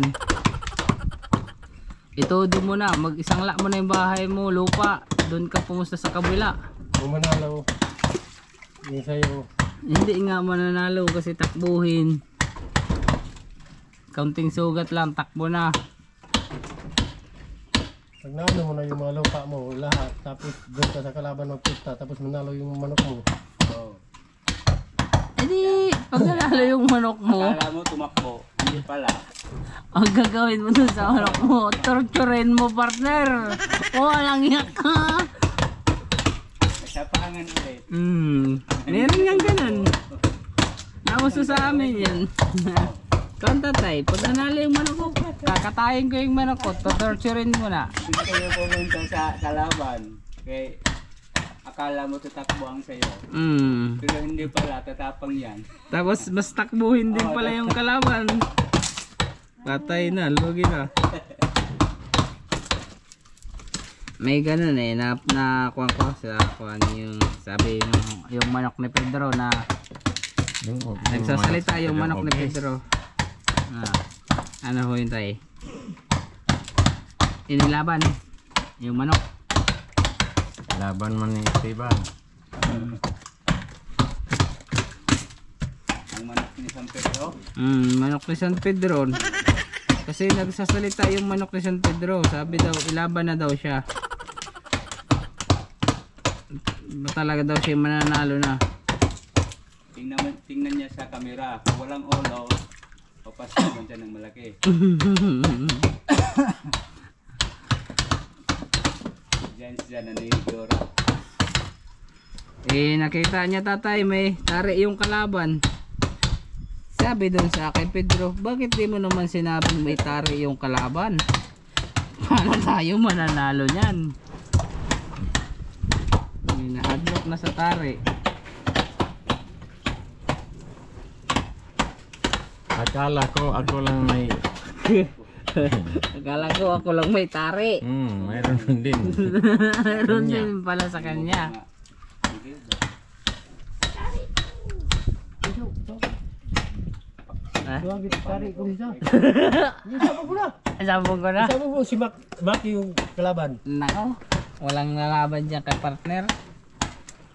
Itodo mo na, mag-isangla mo na yung bahay mo, lupa. Doon ka pumusta sa kabila. Bumanalaw. Yung sa'yo. Hindi nga mananalo kasi takbuhin. Kaunting sugat lang, takbo na. Pag naano mo na yung mga lupa mo, lahat. Tapos doon ka sa kalaban magpusta. Tapos manalo yung manok mo. Eh di, pag nanalo yung manok mo, Akala mo tumakbo. Hindi pala. ang gagawin mo dun sa manok mo, torturin mo partner. O, walang iyak ka. Kasapangan ulit. Meron nga ganun. Nauso sa amin yan. Kontatay, pag nanalo yung manok ko, kakatayin ko yung manok ko, torturin mo na. Hindi kayo pumunta sa kalaban. Kaya akala mo tatakbo ang sayo. Pero hindi pala, tatapang yan. Tapos mas takbuhin din pala yung kalaban. Patay na, lugi na. May ganun eh, nakuha ko sa kuhan yung sabi yung manok ni Pedro na nagsasalita yung manok ni Pedro. Ano ho yun tayo? Inilaban yung manok. Laban man ni Esteban. Ang manok ni San Pedro. Manok ni San Pedro. Kasi nagsasalita yung manok ni San Pedro. Sabi daw, ilaban na daw siya. Talaga daw siya mananalo na. Tingnan niya sa kamera. Kung walang ulo, papasaman siya ng malaki. Diyan siya naniguro. Eh nakita niya tatay may tari yung kalaban. Sabi doon sa akin, Pedro, bakit di mo naman sinabing may tari yung kalaban? Paano tayo mananalo niyan? Ina-adlock na sa tari. Akala ko ako lang may Akala ko ako lang may tari. mayroon din. Meron din pala sa kanya. Doon kita cari kung isa. Isabog ko na. Sabog ko na. Isabog mo si Maki yung kalaban. Nako, walang nalaban dyan kay partner.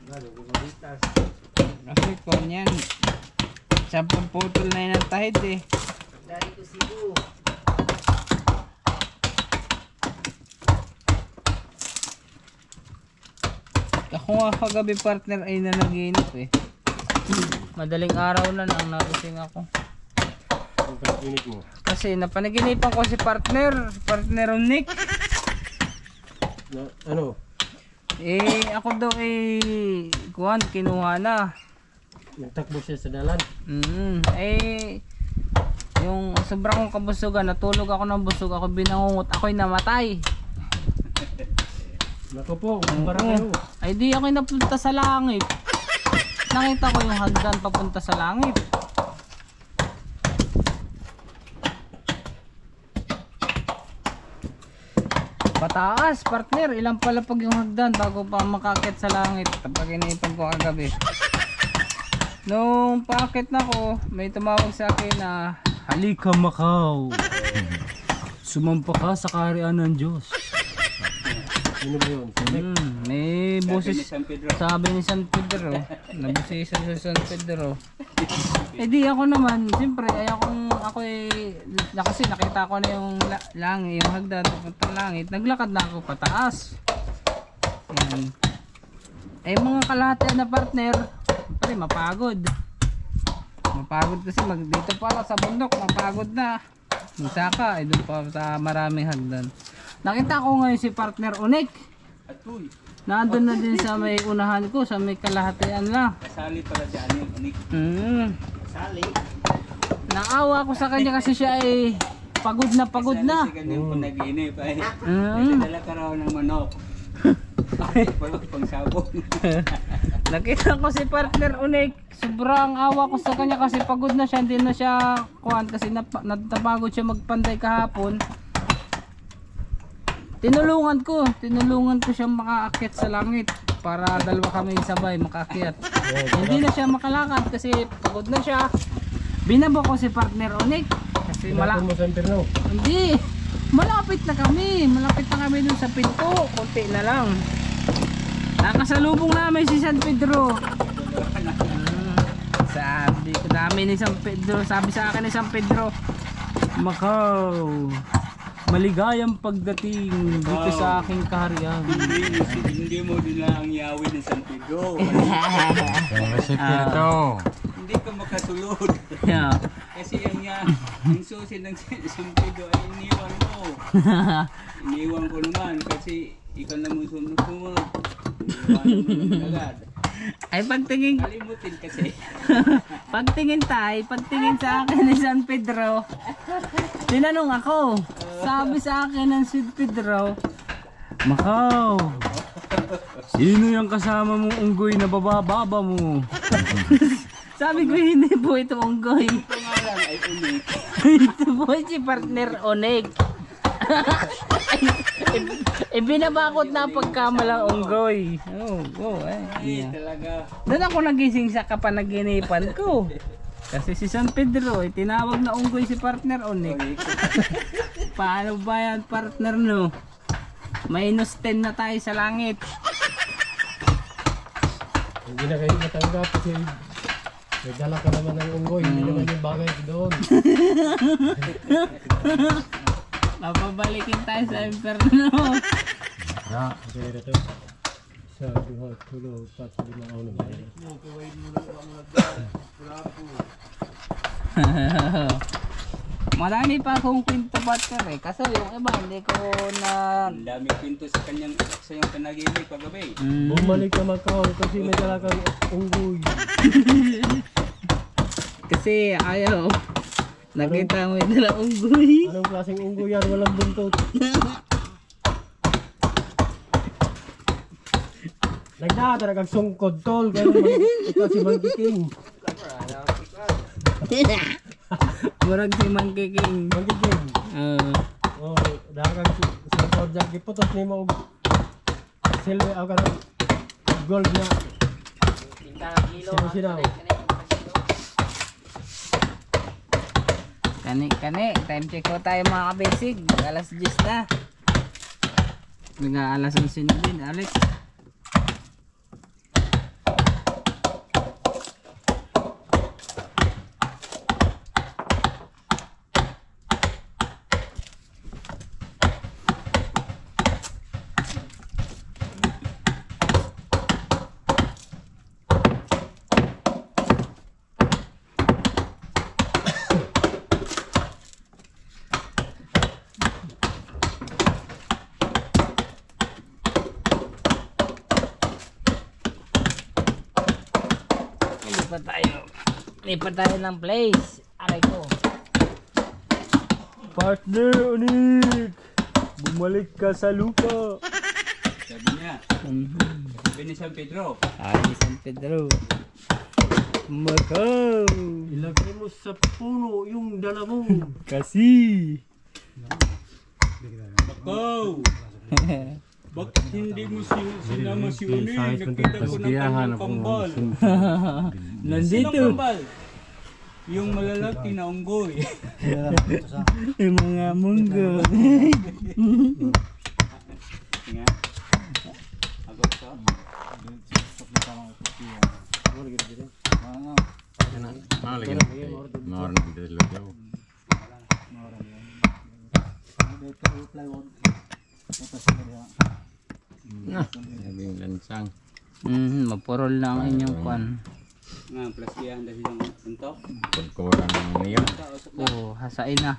Kasi kung yan, 10 putol na yun ang tahid eh. Dari ko Cebu. Ako nga kagabi partner ay nanaginip eh. Madaling araw na nang nagising ako. Ang pag-init mo. Kasi napanaginipan ko si partner Nick. Na, ano? Eh ako daw kuhan, kinuha na. Nagtakbo siya sa dalan. Yung sobrang kong kabusugan, natulog ako ng busog, ako binangungot, ako'y namatay. Naku po, kumpara kayo. Ay di ako'y napunta sa langit. Nakita ko yung hagdan papunta sa langit. Pataas partner, ilang palapag yung hagdan bago pa makakit sa langit. Kapag iniipag ko kagabi. Nung paakit na ko, may tumawag sa akin na halika Macau. Sumampa ka sa kaharian ng Diyos. Sino ba yun? May boses San Pedro. sabi ni San Pedro. Nabusisa sa San Pedro. Eh di ako naman, siyempre ako kasi nakita ko na yung langit, yung hagdan papuntang langit. Naglakad na ako pataas. Yan. Eh mga kalahati na partner, siyempre mapagod. Mapagod kasi dito pa sa bundok, mapagod na. Magsaka, doon pa sa maraming hagdan. Nakita ko ngayon si partner Unik. Atoy. Nandun na din sa may unahan ko, sa may kalahatian lang. Kasali para si Anil Unik. Sali. Naawa ko sa kanya kasi siya ay pagod na. Kasi ganyan po nag-inip ay. Mm. Dala ka raw ng manok. Ay, pang sabong. Nakita ko si partner Unik. Sobrang awa ko sa kanya kasi pagod na siya. Hindi na siya kuhan kasi napagod siya magpanday kahapon. Tinulungan ko siyang makaakyat sa langit para dalawa kami sabay makaakyat. Hindi na siya makalakad kasi pagod na siya. Binabo ko si partner Unik kasi Tinapon mo sa impirno. hindi, malapit na kami dun sa pinto, konti na lang. Nakasalubong namin si San Pedro. Sabi ko namin ni San Pedro, sabi sa akin ni San Pedro, Macau, maligayang pagdating dito sa aking kaharian. Hindi mo din lang ang yawi ng San Pedro. Hindi ka makasulod. Yeah. Kasi ang susi ng San Pedro ay iniwan mo. Iniwan ko naman kasi ikaw na mo sunod. Iniwan mo agad. Ay pagtingin Kalimutin kasi. pagtingin sa akin ni San Pedro, tinanong ako, sabi sa akin ng San Pedro, Macau, sino yung kasama mong unggoy na bababa mo? Sabi ko, hindi po ito unggoy. Pangalan ay Unik. Ito po si partner Onek. Binabakot na pagkamalang unggoy. Ay, talaga. Doon ako nagising sa kapanaginipan ko. Kasi si San Pedro, tinawag na unggoy si partner Onek. Paano ba yan partner no? Minus 10 na tayo sa langit. Hindi na kayo matanggap kasi may dala ka naman ng unggoy. Hindi naman yung bagay doon. Mapabalikin tayo sa inferno. Kasi ito. Isa, dua, tulo, tatlo, lima, uno. Marami pa akong kwento partner eh. Kaso yung iba hindi ko na... Ang dami pinto sa yung panaginip kagabi. Bumalik ka Macau kasi may dala kang unggoy. Kasi ayaw. Nakita mo yung dala unggoy. Anong klaseng unggoy yan? Walang buntot. Nagdadara kang sungkod tol. Kaya ito si Monkey King. Murag si Monkey King. Monkey King. Oh, dagang sungkod dyan. Giputos ni mo silver ako ka gold na sinaw. Kani, time check ko tayo mga kabisig. Alas 10 na. Nag-aalas 11 na din, Alex. Lipat tayo ng place. Aray ko. Partner, unik! Bumalik ka sa lupa. Sabi niya, sabi ni San Pedro. Ay, San Pedro. Makaw. Ilagay mo sa puno yung dala mo. Kasi. Bakaw! Bakit hindi mo sinama si Uni? Nakita ko ng kanyang kambal. Nandito. Sinong kambal? Yung malalaki na unggoy. Yung mga munggo. Nga. Ako ito. Mapurol na ang inyong kwan. Nga, plastihan dahil yung untok. Oo, hasain na.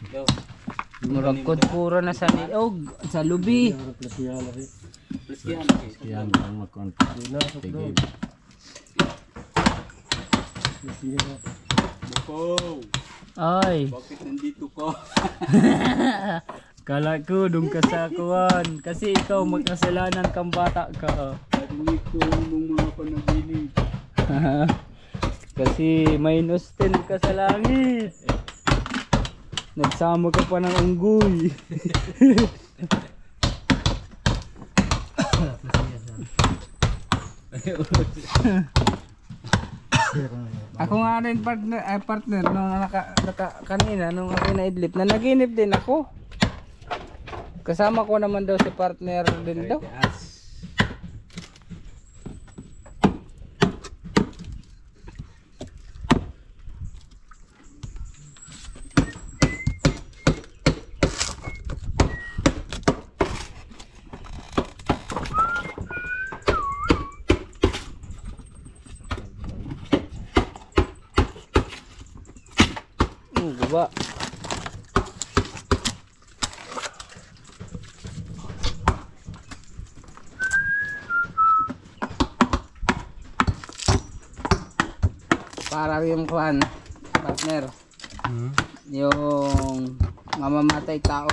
Ito. Murag kudkura na sa niog, sa lubi. Plastihan Yan, ang Bakaw! Ay, Bakit nandito ka? kala ko dun ka sa kuwan. Kasi ikaw magkasalanan kang bata ka. Narinig ko mong mga panaginip. Kasi minus 10 ka sa langit. Nagsama ka pa ng unggoy. Ako nga rin partner nung kanina nung ako naidlip na naginip din ako. Kasama ko naman daw si partner din daw. Guba. Parang yung kwan, partner. Yung mamamatay tao.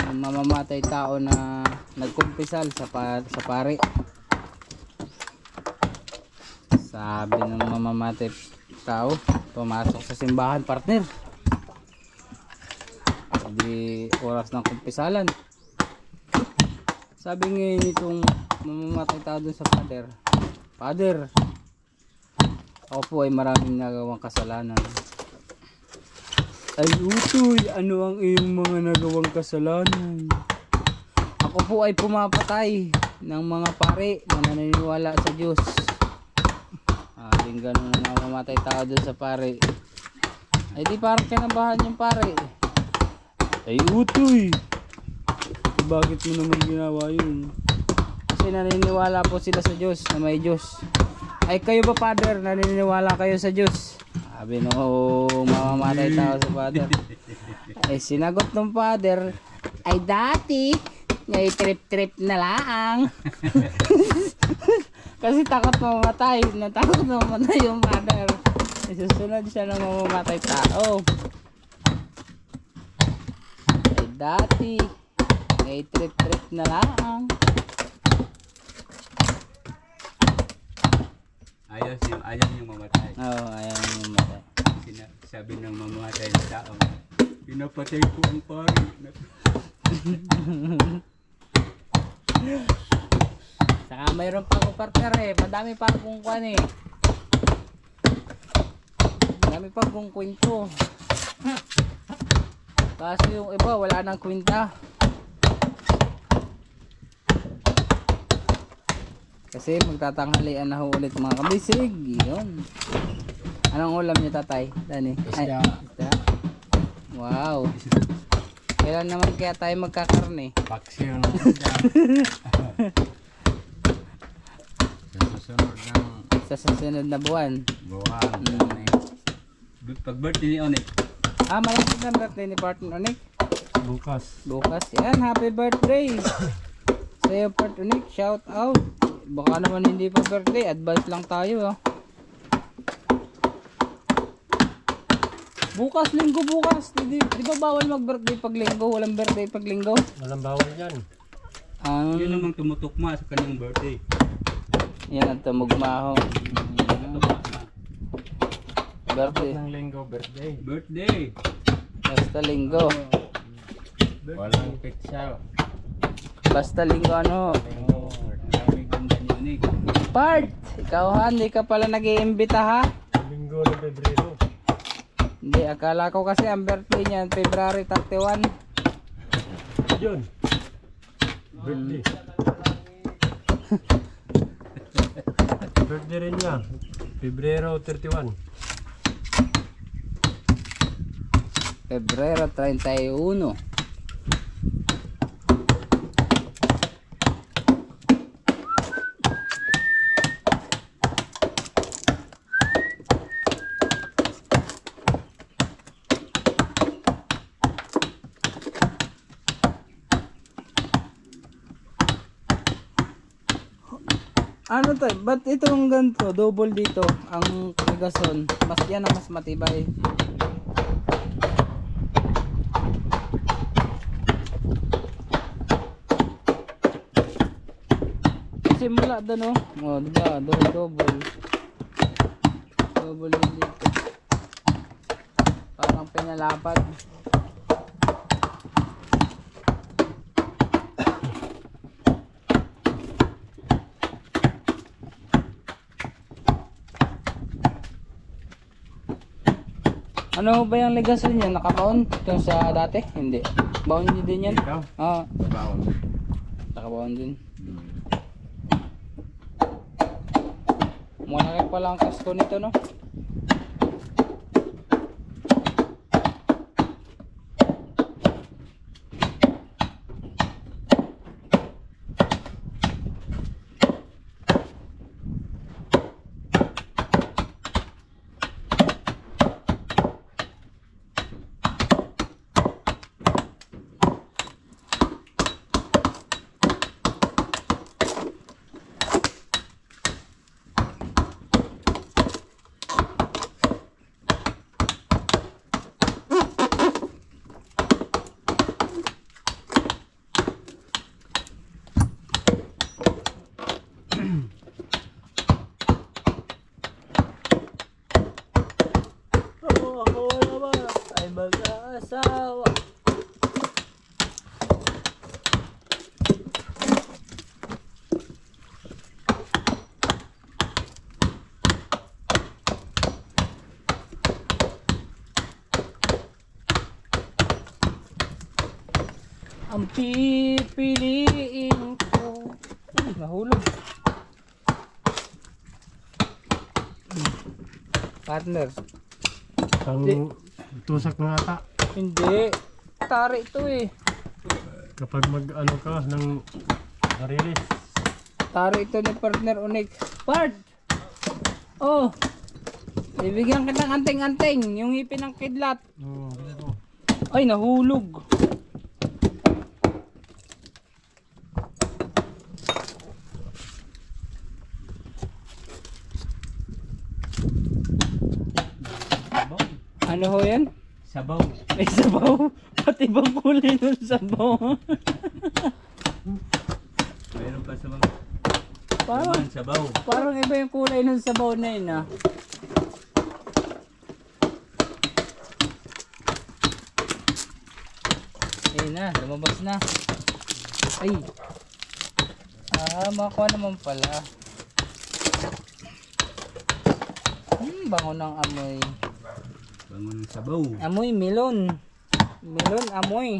Yung mamamatay tao na nagkumpisal sa pare. Sabi ng mamamatay tao, pumasok sa simbahan, partner. Hindi oras ng kumpisalan. Sabi ngayon itong mamamatay tao dun sa Father, ako po ay maraming nagawang kasalanan. Ay utoy, ano ang iyong mga nagawang kasalanan? Ako po ay pumapatay ng mga pare na naniniwala sa Diyos. Yung ganun na mamamatay tao dun sa pare. Ay di parang kinabahan yung pare. Ay utoy, bakit mo naman ginawa yun? Kasi naniniwala po sila sa Diyos, na may Diyos. Ay kayo ba, Father, naniniwala kayo sa Diyos? Sabi no, mamamatay tao sa Father. Ay sinagot ng Father, ay dati ngay trip na lang. Kasi takot mamamatay, natakot mamamatay yung Father. Ay susunod siya ng mamamatay tao. Ay dati ngay trip na lang. Ayaw niyang mamatay. Oo, ayaw niyang mamatay. Sabi ng mamamatay na tao, pinapatay ko ang pari. Saka mayroon pa ako partner eh, madami pa akong kwan eh. Marami pang kong kwento. Kaso yung iba wala nang kwenta. Kasi magtatanghalian na ho ulit mga kabisig. Yun. Anong ulam niyo tatay? Dani? Isda. Isda. Wow. Kailan naman kaya tayo magkakarne? Paksiyo ng isda. Sa susunod na buwan. Pag birthday ni Onek. Malapit na birthday ni partner Onik. Bukas. Bukas. Yan, happy birthday. Sa'yo part Onik, shout out. Baka naman hindi pa birthday, advance lang tayo ah. Bukas, linggo bukas. Di ba bawal mag-birthday pag linggo? Walang birthday pag linggo? Walang bawal yan. Yun namang tumutukma sa kanyang birthday. Yan ang tumugma ho. Birthday. Ng linggo birthday. Birthday. Basta linggo. Walang pizza. Basta linggo ano. May ganda ni Onek. Part! Ikaw ha, hindi ka pala nag-iimbita ha? Linggo ng Pebrero. Hindi, akala ko kasi ang birthday niya February 31. Yun. Birthday. Birthday rin niya. Pebrero 31. Pebrero 31. Ano to? Ba't itong ganito? Double dito ang ligason. Mas yan ang mas matibay. Simula doon oh. Diba? Double. Double yun dito. Parang pinalapad. Ano ba yung ligason niya? Nakabaon? Ito sa dati? Hindi. Baon niyo din yan? Ikaw? Oo. Baon. Nakabaon din. Malaki pala ang kasko nito, no? Ako naman ay mag-aasawa. Ang pipiliin ko. Nahulog. Partner. Ang tusak na ata. Hindi. Tari ito eh. Kapag mag-ano ka ng narilis. Tari ito ni partner Onik. Part! Oh! Bibigyan kita ng anting-anting. Yung ipin ng kidlat. Dito. Ay, nahulog. Ano ho yan? Sabaw. May sabaw. Pati bang kulay ng sabaw? Mayroon pa sa mga Parang, sabaw. parang iba yung kulay ng sabaw na yun ah. Ayun na, lumabas na. Ay. Makuha naman pala. Bango ng amoy. Bango ng sabaw. Amoy melon. Melon amoy.